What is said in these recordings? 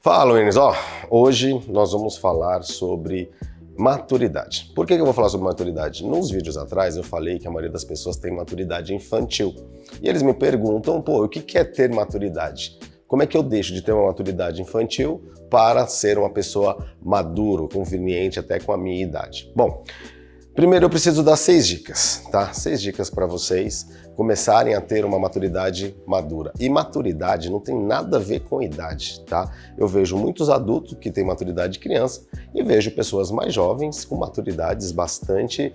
Fala, Enes. Hoje nós vamos falar sobre maturidade. Por que eu vou falar sobre maturidade? Nos vídeos atrás eu falei que a maioria das pessoas tem maturidade infantil. E eles me perguntam, o que é ter maturidade? Como é que eu deixo de ter uma maturidade infantil para ser uma pessoa madura, conveniente até com a minha idade? Bom, primeiro eu preciso dar 6 dicas, tá? 6 dicas para vocês começarem a ter uma maturidade madura. E maturidade não tem nada a ver com idade, tá? Eu vejo muitos adultos que têm maturidade de criança e vejo pessoas mais jovens com maturidades bastante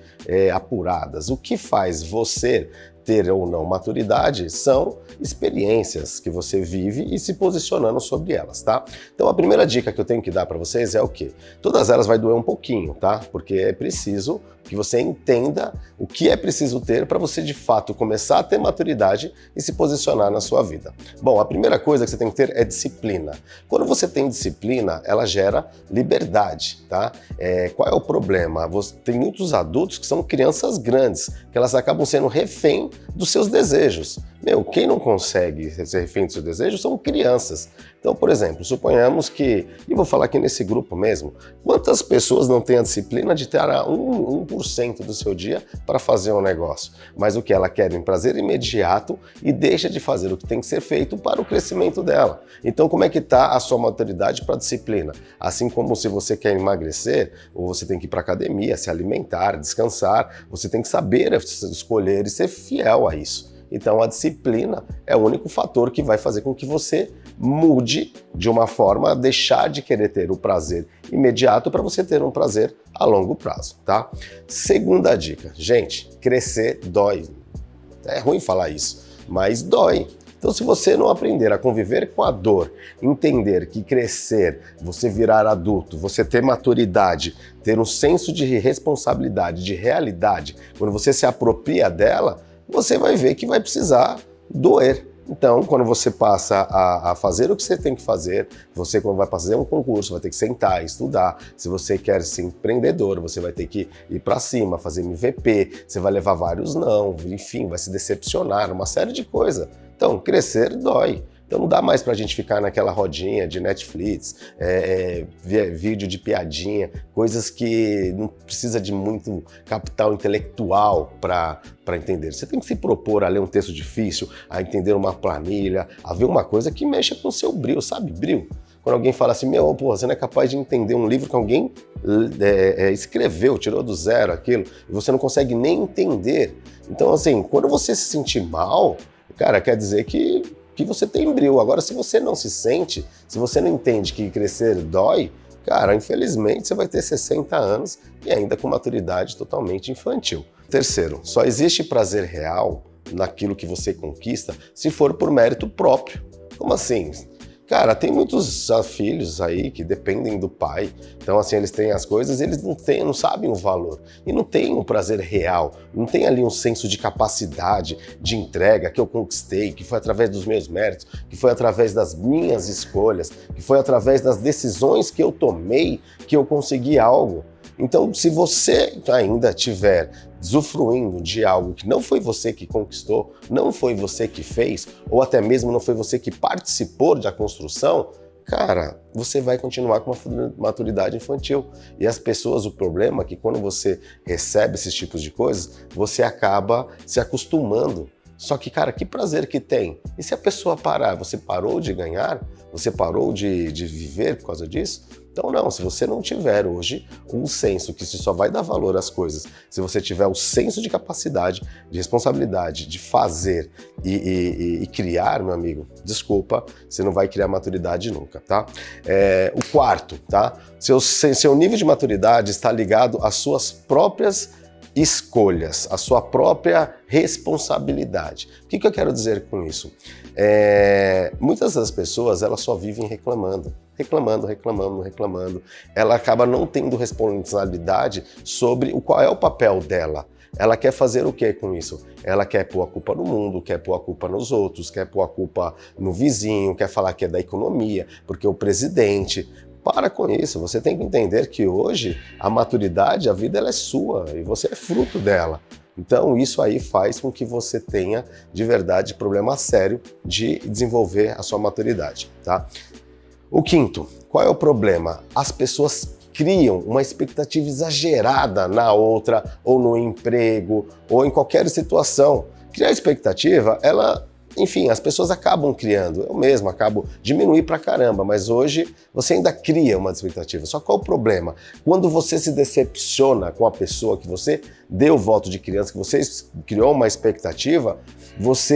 apuradas. O que faz você ter ou não maturidade são experiências que você vive e se posicionando sobre elas, tá? Então a primeira dica que eu tenho que dar para vocês é o quê? Todas elas vai doer um pouquinho, tá? Porque é preciso que você entenda o que é preciso ter para você de fato começar a ter maturidade e se posicionar na sua vida. Bom, a primeira coisa que você tem que ter é disciplina. Quando você tem disciplina, ela gera liberdade, tá? Qual é o problema? Tem muitos adultos que são crianças grandes, que elas acabam sendo refém dos seus desejos. Quem não consegue ser refém dos seus desejos são crianças. Então, por exemplo, suponhamos que, e vou falar aqui nesse grupo mesmo, quantas pessoas não têm a disciplina de ter 1% do seu dia para fazer um negócio? Mas o que ela quer é um prazer imediato e deixa de fazer o que tem que ser feito para o crescimento dela. Então, como é que está a sua maturidade para a disciplina? Assim como se você quer emagrecer, ou você tem que ir para a academia, se alimentar, descansar, você tem que saber escolher e ser fiel a isso. Então a disciplina é o único fator que vai fazer com que você mude de uma forma a deixar de querer ter o prazer imediato para você ter um prazer a longo prazo, tá? Segunda dica, gente, crescer dói. É ruim falar isso, mas dói. Então, se você não aprender a conviver com a dor, entender que crescer, você virar adulto, você ter maturidade, ter um senso de responsabilidade, de realidade, quando você se apropria dela, você vai ver que vai precisar doer. Então, quando você passa a fazer o que você tem que fazer, você quando vai fazer um concurso, vai ter que sentar, estudar. Se você quer ser empreendedor, você vai ter que ir para cima, fazer MVP, você vai levar vários não, enfim, vai se decepcionar, uma série de coisas. Então, crescer dói. Então não dá mais pra gente ficar naquela rodinha de Netflix, vídeo de piadinha, coisas que não precisa de muito capital intelectual para entender. Você tem que se propor a ler um texto difícil, a entender uma planilha, a ver uma coisa que mexa com o seu brio, sabe? Brio. Quando alguém fala assim, você não é capaz de entender um livro que alguém escreveu, tirou do zero aquilo, e você não consegue nem entender. Então assim, quando você se sentir mal, cara, quer dizer que você tem brio. Agora, se você não se sente, se você não entende que crescer dói, cara, infelizmente você vai ter 60 anos e ainda com maturidade totalmente infantil. Terceiro, só existe prazer real naquilo que você conquista se for por mérito próprio. Como assim? Cara, tem muitos filhos aí que dependem do pai, então assim, eles têm as coisas, eles não sabem o valor e não têm um prazer real, não tem ali um senso de capacidade, de entrega que eu conquistei, que foi através dos meus méritos, que foi através das minhas escolhas, que foi através das decisões que eu tomei que eu consegui algo. Então, se você ainda estiver usufruindo de algo que não foi você que conquistou, não foi você que fez, ou até mesmo não foi você que participou da construção, cara, você vai continuar com uma maturidade infantil. E as pessoas, o problema é que quando você recebe esses tipos de coisas, você acaba se acostumando. Só que, cara, que prazer que tem? E se a pessoa parar? Você parou de ganhar? Você parou de viver por causa disso? Então não, se você não tiver hoje um senso que só vai dar valor às coisas, se você tiver o senso de capacidade, de responsabilidade, de fazer e criar, meu amigo, desculpa, você não vai criar maturidade nunca, tá? O quarto, tá? Seu nível de maturidade está ligado às suas próprias escolhas, a sua própria responsabilidade. O que eu quero dizer com isso? Muitas das pessoas, elas só vivem reclamando. Ela acaba não tendo responsabilidade sobre qual é o papel dela. Ela quer fazer o que com isso? Ela quer pôr a culpa no mundo, quer pôr a culpa nos outros, quer pôr a culpa no vizinho, quer falar que é da economia, porque o presidente... Para com isso, você tem que entender que hoje a maturidade, a vida ela é sua e você é fruto dela. Então isso aí faz com que você tenha de verdade problema sério de desenvolver a sua maturidade, tá? O quinto, qual é o problema? As pessoas criam uma expectativa exagerada na outra, ou no emprego, ou em qualquer situação. Criar expectativa, enfim, as pessoas acabam criando. Eu mesmo acabo diminuir pra caramba, mas hoje você ainda cria uma expectativa. Só qual é o problema? Quando você se decepciona com a pessoa que você deu voto de criança, que você criou uma expectativa,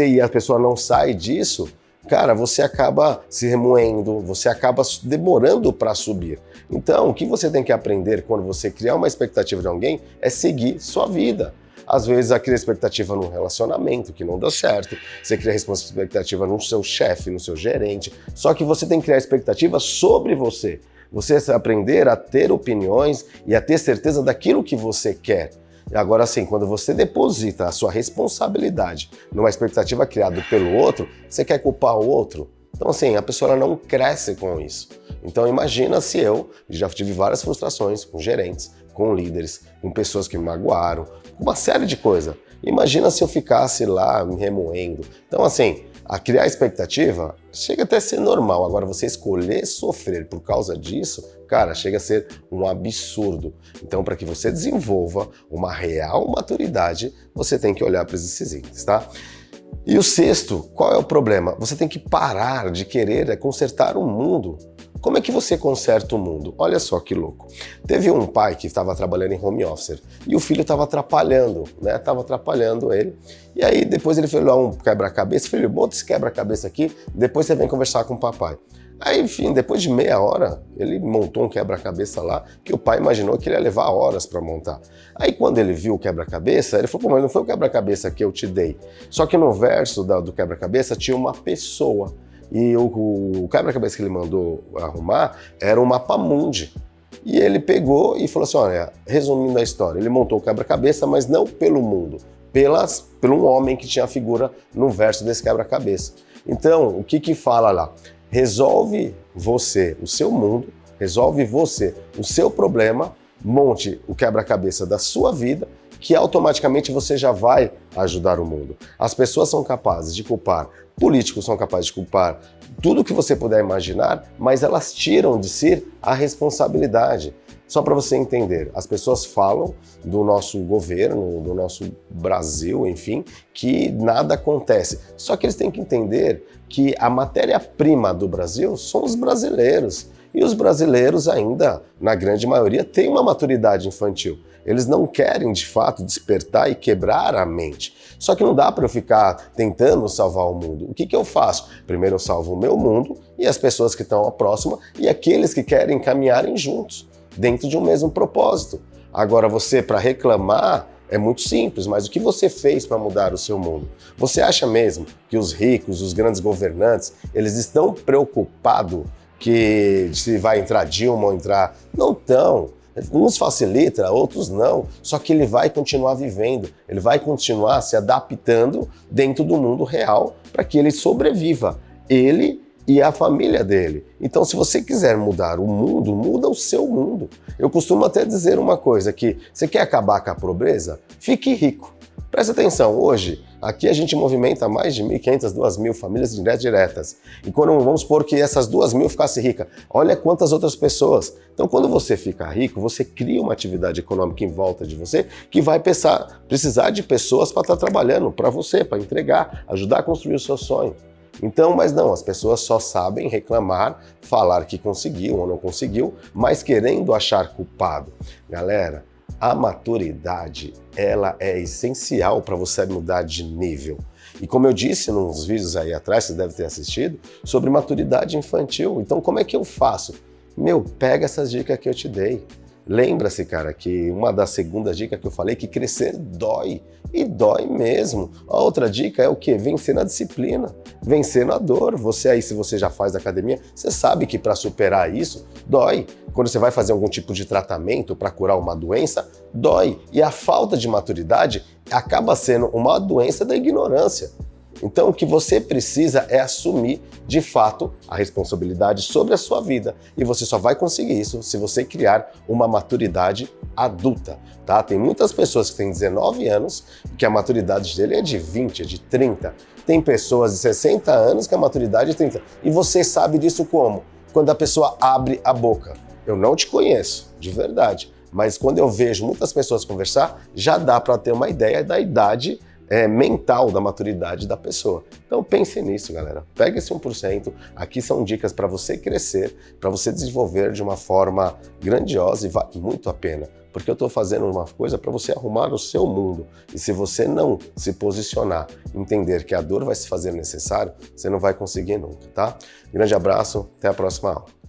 e a pessoa não sai disso, cara, você acaba se remoendo, você acaba demorando para subir. Então, o que você tem que aprender quando você criar uma expectativa de alguém é seguir sua vida. Às vezes, você cria expectativa num relacionamento que não deu certo, você cria expectativa no seu chefe, no seu gerente, só que você tem que criar expectativa sobre você. Você aprender a ter opiniões e a ter certeza daquilo que você quer. Agora sim, quando você deposita a sua responsabilidade numa expectativa criada pelo outro, você quer culpar o outro. Então assim, a pessoa não cresce com isso. Então imagina se eu já tive várias frustrações com gerentes, com líderes, com pessoas que me magoaram, uma série de coisas. Imagina se eu ficasse lá me remoendo. Então assim, a criar expectativa chega até a ser normal. Agora, você escolher sofrer por causa disso, cara, chega a ser um absurdo. Então, para que você desenvolva uma real maturidade, você tem que olhar para esses itens, tá? E o sexto, qual é o problema? Você tem que parar de querer consertar o mundo. Como é que você conserta o mundo? Olha só que louco. Teve um pai que estava trabalhando em home office e o filho estava atrapalhando, né? Estava atrapalhando ele. E aí depois ele fez lá um quebra-cabeça. Filho, bota esse quebra-cabeça aqui, depois você vem conversar com o papai. Aí, enfim, depois de meia hora, ele montou um quebra-cabeça lá que o pai imaginou que ele ia levar horas para montar. Aí, quando ele viu o quebra-cabeça, ele falou, pô, mas não foi o quebra-cabeça que eu te dei. Só que no verso do quebra-cabeça tinha uma pessoa. E o quebra-cabeça que ele mandou arrumar era um mapa-mundi. E ele pegou e falou assim, olha, resumindo a história, ele montou o quebra-cabeça, mas não pelo mundo, pelo um homem que tinha a figura no verso desse quebra-cabeça. Então, o que fala lá? Resolve você o seu mundo, resolve você o seu problema, monte o quebra-cabeça da sua vida, que automaticamente você já vai ajudar o mundo. As pessoas são capazes de culpar, políticos são capazes de culpar tudo que você puder imaginar, mas elas tiram de si a responsabilidade. Só para você entender, as pessoas falam do nosso governo, do nosso Brasil, enfim, que nada acontece. Só que eles têm que entender que a matéria-prima do Brasil são os brasileiros. E os brasileiros ainda, na grande maioria, têm uma maturidade infantil. Eles não querem, de fato, despertar e quebrar a mente. Só que não dá para eu ficar tentando salvar o mundo. O que eu faço? Primeiro eu salvo o meu mundo e as pessoas que estão próximas e aqueles que querem caminharem juntos, dentro de um mesmo propósito. Agora você, para reclamar, é muito simples, mas o que você fez para mudar o seu mundo? Você acha mesmo que os ricos, os grandes governantes, eles estão preocupados que se vai entrar Dilma ou entrar... Não estão. Uns facilita, outros não, só que ele vai continuar vivendo, ele vai continuar se adaptando dentro do mundo real para que ele sobreviva, ele e a família dele. Então, se você quiser mudar o mundo, muda o seu mundo. Eu costumo até dizer uma coisa, que você quer acabar com a pobreza? Fique rico. Presta atenção, hoje, aqui a gente movimenta mais de 1.500, 2.000 famílias diretas. E quando vamos supor que essas 2.000 ficassem ricas, olha quantas outras pessoas. Então, quando você fica rico, você cria uma atividade econômica em volta de você que vai precisar de pessoas para estar trabalhando para você, para entregar, ajudar a construir o seu sonho. Então, mas não, as pessoas só sabem reclamar, falar que conseguiu ou não conseguiu, mas querendo achar culpado. Galera, a maturidade, ela é essencial para você mudar de nível. E como eu disse nos vídeos aí atrás, você deve ter assistido, sobre maturidade infantil. Então, como é que eu faço? Pega essas dicas que eu te dei. Lembra-se, cara, que uma das segundas dicas que eu falei, que crescer dói. E dói mesmo. A outra dica é o quê? Vencer na disciplina, vencer na dor. Você aí, se você já faz academia, você sabe que para superar isso, dói. Quando você vai fazer algum tipo de tratamento para curar uma doença, dói. E a falta de maturidade acaba sendo uma doença da ignorância. Então, o que você precisa é assumir, de fato, a responsabilidade sobre a sua vida. E você só vai conseguir isso se você criar uma maturidade adulta, tá? Tem muitas pessoas que têm 19 anos e que a maturidade dele é de 20, é de 30. Tem pessoas de 60 anos que a maturidade é 30. E você sabe disso como? quando a pessoa abre a boca. Eu não te conheço, de verdade, mas quando eu vejo muitas pessoas conversar, já dá para ter uma ideia da idade mental, da maturidade da pessoa. Então pense nisso, galera. Pega esse 1%. Aqui são dicas para você crescer, para você desenvolver de uma forma grandiosa e vale muito a pena. Porque eu estou fazendo uma coisa para você arrumar o seu mundo. E se você não se posicionar, entender que a dor vai se fazer necessário, você não vai conseguir nunca, tá? Grande abraço, até a próxima aula.